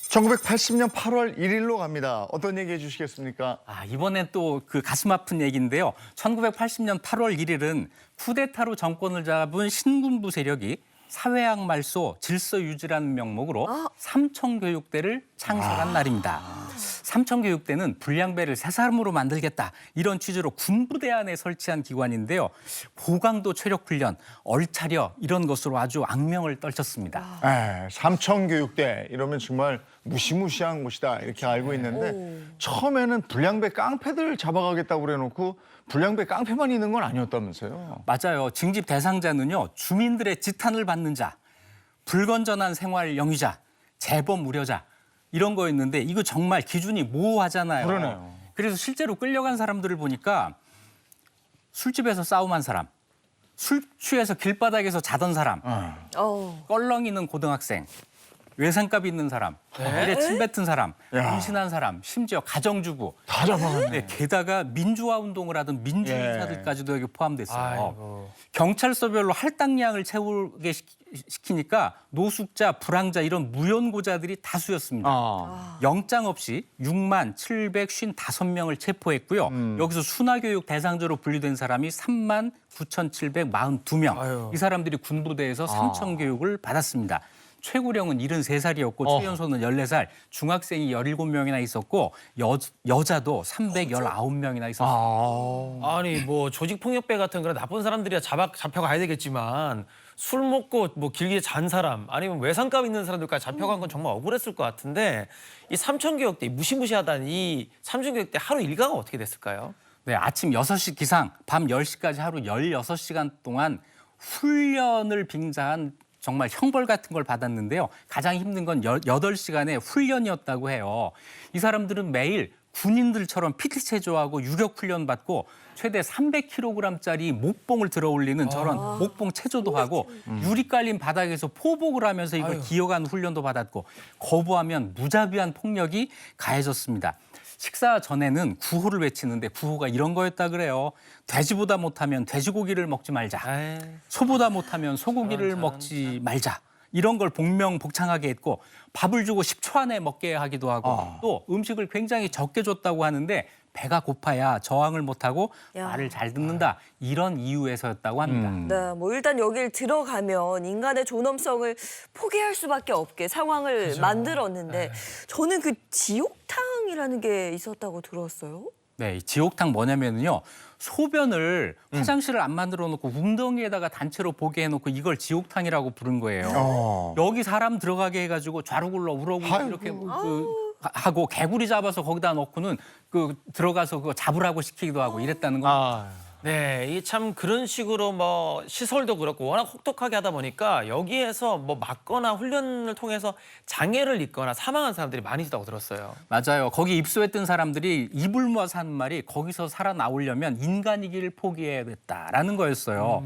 1980년 8월 1일로 갑니다. 어떤 얘기 해주시겠습니까? 이번엔 또 그 가슴 아픈 얘기인데요. 1980년 8월 1일은 쿠데타로 정권을 잡은 신군부 세력이 사회학 말소 질서 유지라는 명목으로 삼청교육대를 창설한 날입니다. 삼청교육대는 불량배를 새 사람으로 만들겠다 이런 취지로 군부대 안에 설치한 기관인데요. 고강도 체력훈련, 얼차려 이런 것으로 아주 악명을 떨쳤습니다. 삼청교육대 이러면 정말 무시무시한 곳이다 이렇게 알고 있는데 처음에는 불량배 깡패들 잡아가겠다고 그래놓고 불량배 깡패만 있는 건 아니었다면서요? 맞아요. 징집 대상자는요. 주민들의 지탄을 받는 자, 불건전한 생활 영유자, 재범 우려자 이런 거였는데 이거 정말 기준이 모호하잖아요. 그러네요. 그래서 실제로 끌려간 사람들을 보니까 술집에서 싸움한 사람, 술 취해서 길바닥에서 자던 사람, 껄렁이는 고등학생, 외상값 있는 사람, 일에 침뱉은 사람, 임신한 사람, 심지어 가정주부. 다 잡아갔네. 네, 게다가 민주화 운동을 하던 민주인사들까지도 여기 포함됐어요. 경찰서별로 할당량을 채우게 시키니까 노숙자, 불황자 이런 무연고자들이 다수였습니다. 영장 없이 6만 755명을 체포했고요. 여기서 순화교육 대상자로 분류된 사람이 3만 9,742명. 이 사람들이 군부대에서 삼청교육을 받았습니다. 최고령은 73살이었고 최연소는 14살, 중학생이 17명이나 있었고 여자도 319명이나 있었어요. 아니 뭐 조직폭력배 같은 그런 나쁜 사람들이야 잡혀가야 되겠지만 술 먹고 뭐 길게 잔 사람 아니면 외상값 있는 사람들까지 잡혀간 건 정말 억울했을 것 같은데 이 삼청교육대 무시무시하다는 이 삼청교육대 하루 일과가 어떻게 됐을까요? 네, 아침 6시 기상, 밤 10시까지 하루 16시간 동안 훈련을 빙자한 정말 형벌 같은 걸 받았는데요. 가장 힘든 건 8시간의 훈련이었다고 해요. 이 사람들은 매일 군인들처럼 PT 체조하고 유격 훈련 받고 최대 300kg짜리 목봉을 들어 올리는 저런 목봉 체조도 하고 유리 깔린 바닥에서 포복을 하면서 이걸 기어가는 훈련도 받았고 거부하면 무자비한 폭력이 가해졌습니다. 식사 전에는 구호를 외치는데 구호가 이런 거였다 그래요. 돼지보다 못하면 돼지고기를 먹지 말자. 소보다 못하면 소고기를 먹지 말자. 이런 걸 복명복창하게 했고 밥을 주고 10초 안에 먹게 하기도 하고 또 음식을 굉장히 적게 줬다고 하는데 배가 고파야 저항을 못하고 말을 잘 듣는다. 이런 이유에서였다고 합니다. 네, 뭐 일단 여길 들어가면 인간의 존엄성을 포기할 수밖에 없게 상황을 만들었는데 저는 그 지옥탕이라는 게 있었다고 들었어요. 네, 이 지옥탕 뭐냐면요. 소변을 화장실을 안 만들어 놓고 웅덩이에다가 단체로 보게 해놓고 이걸 지옥탕이라고 부른 거예요. 여기 사람 들어가게 해가지고 좌르굴러 우러굴러 이렇게 하고 개구리 잡아서 거기다 넣고는 들어가서 그거 잡으라고 시키기도 하고 이랬다는 거. 네, 이 참 그런 식으로 뭐 시설도 그렇고 워낙 혹독하게 하다 보니까 여기에서 뭐 맞거나 훈련을 통해서 장애를 입거나 사망한 사람들이 많이 있다고 들었어요. 맞아요. 거기 입소했던 사람들이 입을 모아서 하는 말이 거기서 살아나오려면 인간이기를 포기해야 됐다라는 거였어요.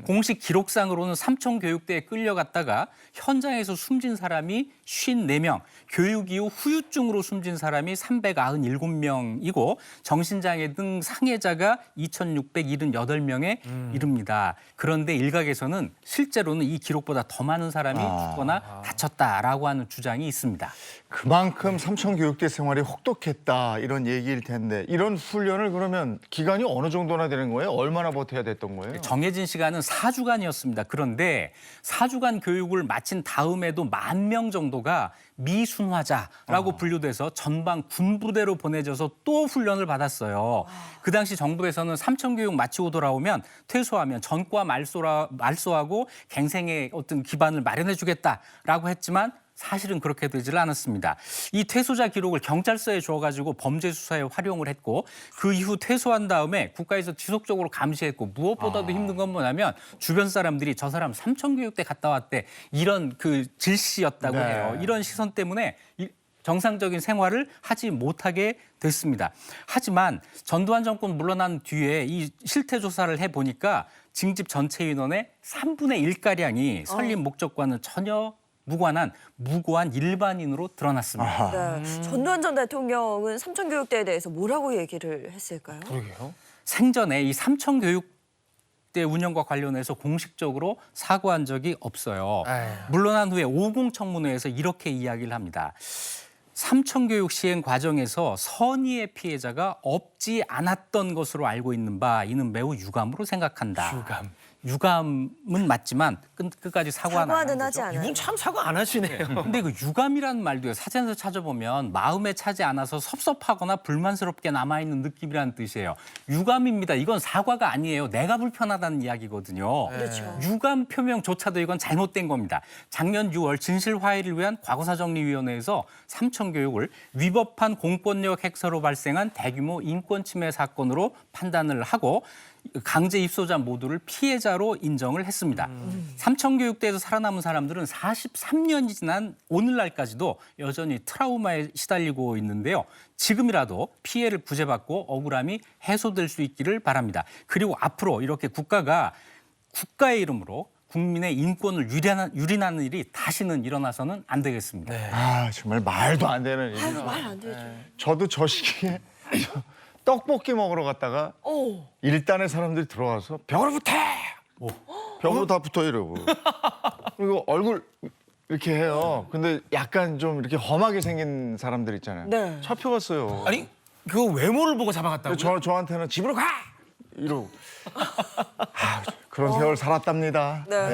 공식 기록상으로는 삼청교육대에 끌려갔다가 현장에서 숨진 사람이 54명, 교육 이후 후유증으로 숨진 사람이 397명이고 정신장애 등 상해자가 2,678명에 이릅니다. 그런데 일각에서는 실제로는 이 기록보다 더 많은 사람이 죽거나 다쳤다라고 하는 주장이 있습니다. 그만큼 삼청교육대 생활이 혹독했다 이런 얘기일 텐데 이런 훈련을 그러면 기간이 어느 정도나 되는 거예요? 얼마나 버텨야 됐던 거예요? 정해진 시간은 4주간이었습니다. 그런데 4주간 교육을 마친 다음에도 10,000명 정도가 미순화자라고 분류돼서 전방 군부대로 보내져서 또 훈련을 받았어요. 그 당시 정부에서는 삼청교육 마치고 돌아오면 퇴소하면 전과 말소하고 갱생의 어떤 기반을 마련해 주겠다라고 했지만 사실은 그렇게 되질 않았습니다. 이 퇴소자 기록을 경찰서에 줘가지고 범죄 수사에 활용을 했고 그 이후 퇴소한 다음에 국가에서 지속적으로 감시했고 무엇보다도 힘든 건 뭐냐면 주변 사람들이 저 사람 삼청교육대 갔다 왔대 이런 그 질시였다고 해요. 이런 시선 때문에 정상적인 생활을 하지 못하게 됐습니다. 하지만 전두환 정권 물러난 뒤에 이 실태 조사를 해보니까 징집 전체 인원의 3분의 1가량이 설립 목적과는 전혀 무고한 일반인으로 드러났습니다. 네. 전두환 전 대통령은 삼청교육대에 대해서 뭐라고 얘기를 했을까요? 그러게요. 생전에 이 삼청교육대 운영과 관련해서 공식적으로 사과한 적이 없어요. 물러난 후에 50청문회에서 이렇게 이야기를 합니다. 삼청교육 시행 과정에서 선의의 피해자가 없지 않았던 것으로 알고 있는 바 이는 매우 유감으로 생각한다. 유감은 맞지만 끝까지 사과는 안 한 사과는 거죠. 하지 않아요. 이분 참 사과 안 하시네요. 근데 그 유감이라는 말도요. 사전에서 찾아보면 마음에 차지 않아서 섭섭하거나 불만스럽게 남아있는 느낌이라는 뜻이에요. 유감입니다. 이건 사과가 아니에요. 내가 불편하다는 이야기거든요. 그렇죠. 유감 표명조차도 이건 잘못된 겁니다. 작년 6월 진실화해를 위한 과거사정리위원회에서 삼청교육을 위법한 공권력 행사로 발생한 대규모 인권 침해 사건으로 판단을 하고 강제 입소자 모두를 피해자로 인정을 했습니다. 삼청교육대에서 살아남은 사람들은 43년이 지난 오늘날까지도 여전히 트라우마에 시달리고 있는데요. 지금이라도 피해를 구제받고 억울함이 해소될 수 있기를 바랍니다. 그리고 앞으로 이렇게 국가가 국가의 이름으로 국민의 인권을 유린하는 일이 다시는 일어나서는 안 되겠습니다. 아 정말 말도 안 되는 아유, 일이죠. 말 안 되죠. 저도 저 시기에 떡볶이 먹으러 갔다가 오. 일단의 사람들이 들어와서 벽으로 붙어! 벽으로 다 붙어 이러고. 그리고 얼굴 이렇게 해요. 근데 약간 좀 이렇게 험하게 생긴 사람들 있잖아요. 네. 잡혀갔어요. 아니 그 외모를 보고 잡아갔다고요? 저한테는 집으로 가! 이러고. 아, 그런 세월 살았답니다. 네.